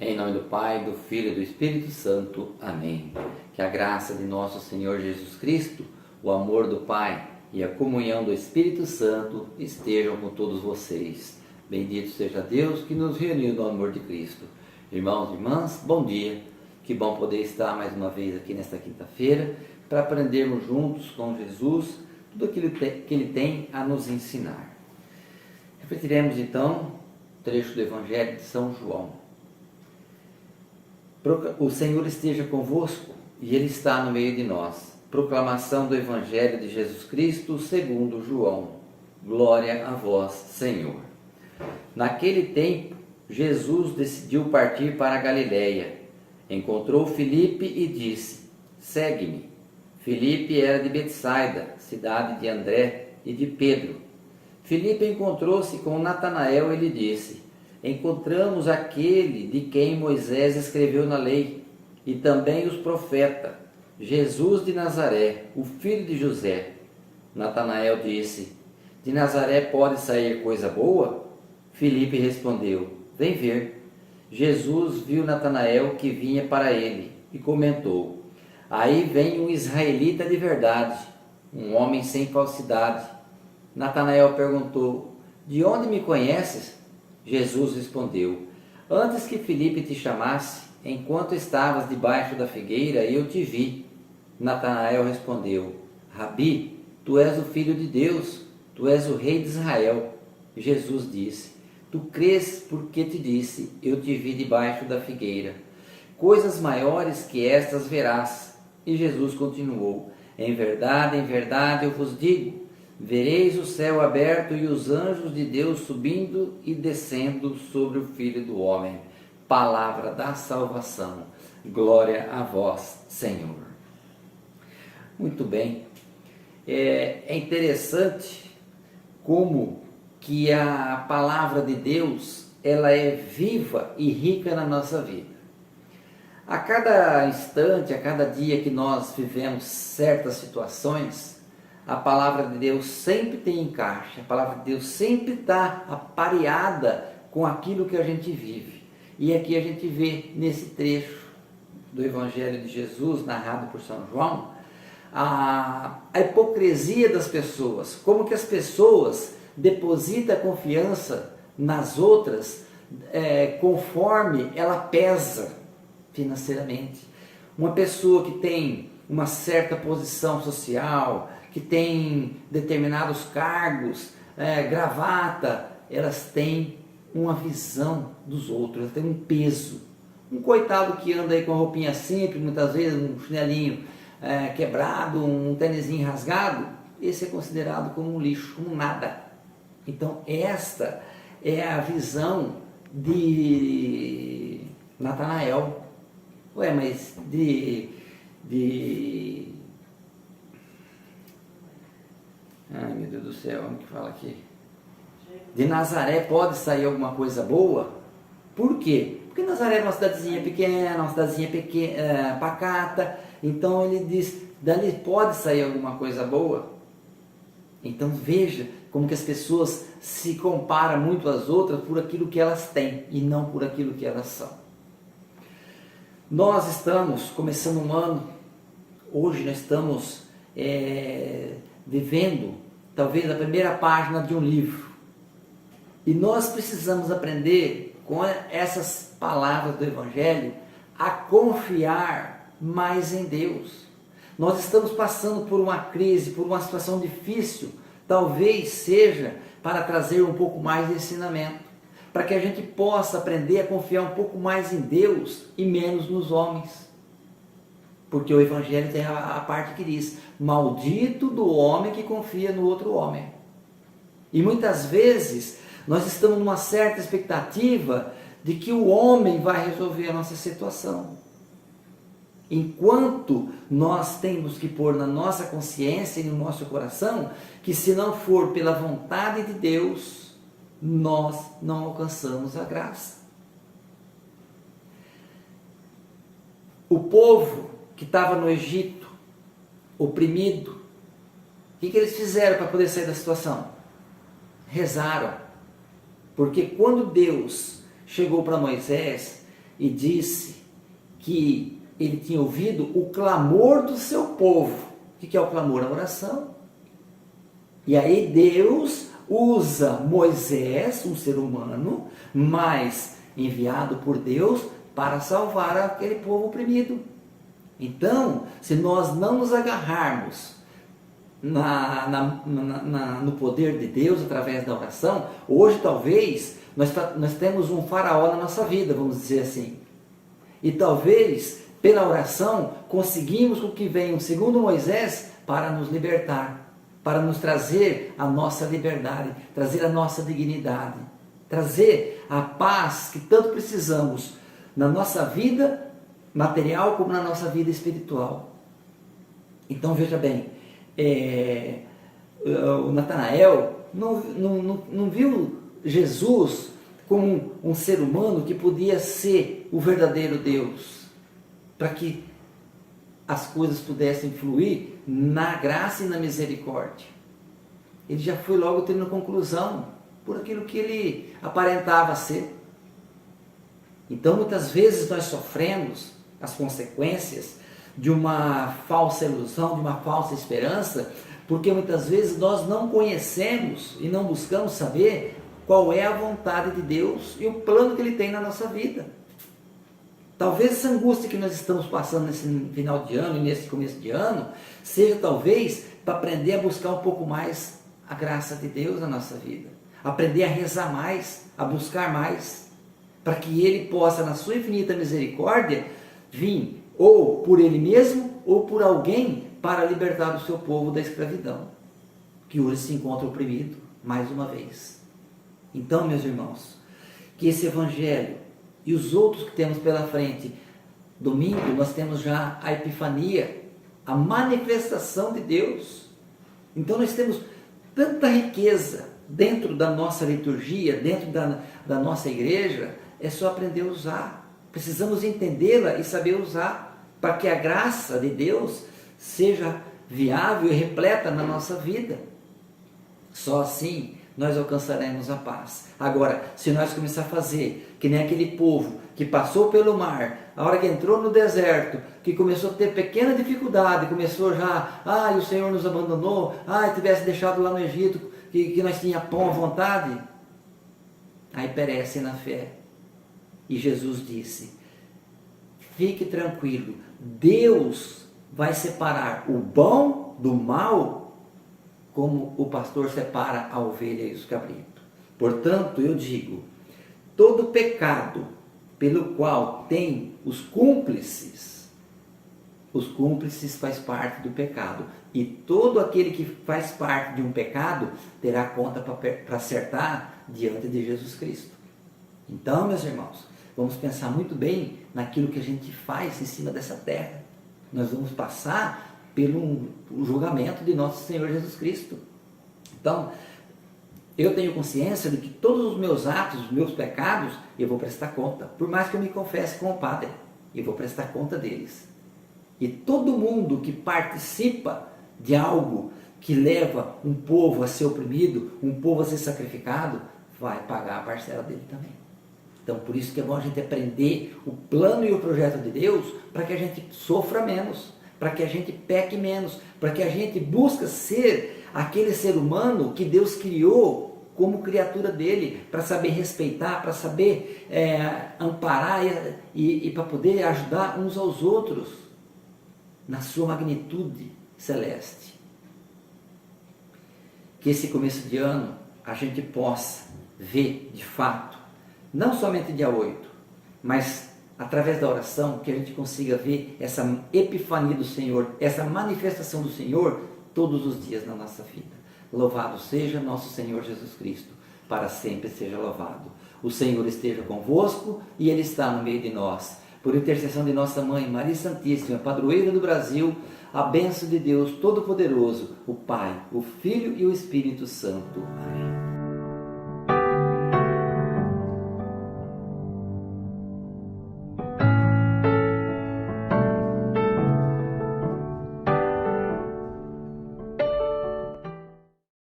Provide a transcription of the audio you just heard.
Em nome do Pai, do Filho e do Espírito Santo. Amém. Que a graça de nosso Senhor Jesus Cristo, o amor do Pai e a comunhão do Espírito Santo estejam com todos vocês. Bendito seja Deus que nos reuniu no amor de Cristo. Irmãos e irmãs, bom dia. Que bom poder estar mais uma vez aqui nesta quinta-feira para aprendermos juntos com Jesus tudo aquilo que Ele tem a nos ensinar. Refletiremos então o trecho do Evangelho de São João. O Senhor esteja convosco e Ele está no meio de nós. Proclamação do Evangelho de Jesus Cristo segundo João. Glória a vós, Senhor. Naquele tempo, Jesus decidiu partir para a Galiléia. Encontrou Filipe e disse: segue-me. Filipe era de Betsaida, cidade de André e de Pedro. Filipe encontrou-se com Natanael e lhe disse: encontramos aquele de quem Moisés escreveu na lei, e também os profetas, Jesus de Nazaré, o filho de José. Natanael disse: de Nazaré pode sair coisa boa? Filipe respondeu: vem ver. Jesus viu Natanael que vinha para ele e comentou: aí vem um israelita de verdade, um homem sem falsidade. Natanael perguntou: de onde me conheces? Jesus respondeu: antes que Filipe te chamasse, enquanto estavas debaixo da figueira, eu te vi. Natanael respondeu: Rabi, tu és o Filho de Deus, tu és o Rei de Israel. Jesus disse: tu crês porque te disse, eu te vi debaixo da figueira. Coisas maiores que estas verás. E Jesus continuou: em verdade eu vos digo, vereis o céu aberto e os anjos de Deus subindo e descendo sobre o Filho do Homem. Palavra da salvação. Glória a vós, Senhor. Muito bem. É interessante como que a palavra de Deus ela é viva e rica na nossa vida. A cada instante, a cada dia que nós vivemos certas situações, a palavra de Deus sempre tem encaixe, a palavra de Deus sempre está apareada com aquilo que a gente vive. E aqui a gente vê nesse trecho do Evangelho de Jesus, narrado por São João, a hipocrisia das pessoas, como que as pessoas depositam a confiança nas outras conforme ela pesa financeiramente. Uma pessoa que tem uma certa posição social, que tem determinados cargos, gravata, elas têm uma visão dos outros, elas têm um peso. Um coitado que anda aí com a roupinha simples, muitas vezes um chinelinho quebrado, um tênisinho rasgado, esse é considerado como um lixo, como nada. Então esta é a visão de Natanael. Ué, mas ai, meu Deus do céu, como que fala aqui? De Nazaré pode sair alguma coisa boa? Por quê? Porque Nazaré é uma cidadezinha pequena, pacata. Então ele diz, dali pode sair alguma coisa boa? Então veja como que as pessoas se comparam muito às outras por aquilo que elas têm e não por aquilo que elas são. Nós estamos começando um ano, hoje nós estamos vivendo talvez a primeira página de um livro. E nós precisamos aprender com essas palavras do Evangelho a confiar mais em Deus. Nós estamos passando por uma crise, por uma situação difícil, talvez seja para trazer um pouco mais de ensinamento, para que a gente possa aprender a confiar um pouco mais em Deus e menos nos homens. Porque o Evangelho tem a parte que diz: maldito do homem que confia no outro homem. E muitas vezes nós estamos numa certa expectativa de que o homem vai resolver a nossa situação. Enquanto nós temos que pôr na nossa consciência e no nosso coração que se não for pela vontade de Deus, nós não alcançamos a graça. O povo que estava no Egito, oprimido, o que eles fizeram para poder sair da situação? Rezaram. Porque quando Deus chegou para Moisés e disse que ele tinha ouvido o clamor do seu povo. O que é o clamor? A oração. E aí Deus usa Moisés, um ser humano, mas enviado por Deus para salvar aquele povo oprimido. Então, se nós não nos agarrarmos no poder de Deus através da oração, hoje talvez nós temos um faraó na nossa vida, vamos dizer assim. E talvez pela oração conseguimos o que venha, segundo Moisés, para nos libertar, para nos trazer a nossa liberdade, trazer a nossa dignidade, trazer a paz que tanto precisamos na nossa vida material como na nossa vida espiritual. Então veja bem, o Natanael não viu Jesus como um ser humano que podia ser o verdadeiro Deus, para que as coisas pudessem fluir na graça e na misericórdia. Ele já foi logo tendo conclusão por aquilo que ele aparentava ser. Então muitas vezes nós sofremos as consequências de uma falsa ilusão, de uma falsa esperança, porque muitas vezes nós não conhecemos e não buscamos saber qual é a vontade de Deus e o plano que Ele tem na nossa vida. Talvez essa angústia que nós estamos passando nesse final de ano e nesse começo de ano, seja talvez para aprender a buscar um pouco mais a graça de Deus na nossa vida. Aprender a rezar mais, a buscar mais, para que Ele possa, na sua infinita misericórdia, vir ou por Ele mesmo ou por alguém para libertar o seu povo da escravidão, que hoje se encontra oprimido mais uma vez. Então, meus irmãos, que esse Evangelho e os outros que temos pela frente, domingo nós temos já a Epifania, a manifestação de Deus. Então nós temos tanta riqueza dentro da nossa liturgia, dentro da nossa igreja, é só aprender a usar. Precisamos entendê-la e saber usar, para que a graça de Deus seja viável e repleta na nossa vida. Só assim nós alcançaremos a paz. Agora, se nós começar a fazer que nem aquele povo que passou pelo mar, a hora que entrou no deserto, que começou a ter pequena dificuldade, começou já, o Senhor nos abandonou, tivesse deixado lá no Egito, que nós tínhamos pão à vontade, aí perece na fé. E Jesus disse, fique tranquilo, Deus vai separar o bom do mal, como o pastor separa a ovelha e os cabritos. Portanto, eu digo, todo pecado pelo qual tem os cúmplices faz parte do pecado. E todo aquele que faz parte de um pecado terá conta para acertar diante de Jesus Cristo. Então, meus irmãos, vamos pensar muito bem naquilo que a gente faz em cima dessa terra. Nós vamos passar pelo julgamento de nosso Senhor Jesus Cristo. Então, eu tenho consciência de que todos os meus atos, os meus pecados, eu vou prestar conta. Por mais que eu me confesse com o Padre, eu vou prestar conta deles. E todo mundo que participa de algo que leva um povo a ser oprimido, um povo a ser sacrificado, vai pagar a parcela dele também. Então, por isso que é bom a gente aprender o plano e o projeto de Deus, para que a gente sofra menos, para que a gente peque menos, para que a gente busque ser aquele ser humano que Deus criou como criatura dele, para saber respeitar, para saber amparar e para poder ajudar uns aos outros na sua magnitude celeste. Que esse começo de ano a gente possa ver de fato, não somente dia 8, mas através da oração, que a gente consiga ver essa epifania do Senhor, essa manifestação do Senhor todos os dias na nossa vida. Louvado seja nosso Senhor Jesus Cristo, para sempre seja louvado. O Senhor esteja convosco e Ele está no meio de nós. Por intercessão de nossa Mãe, Maria Santíssima, padroeira do Brasil, a bênção de Deus Todo-Poderoso, o Pai, o Filho e o Espírito Santo. Amém.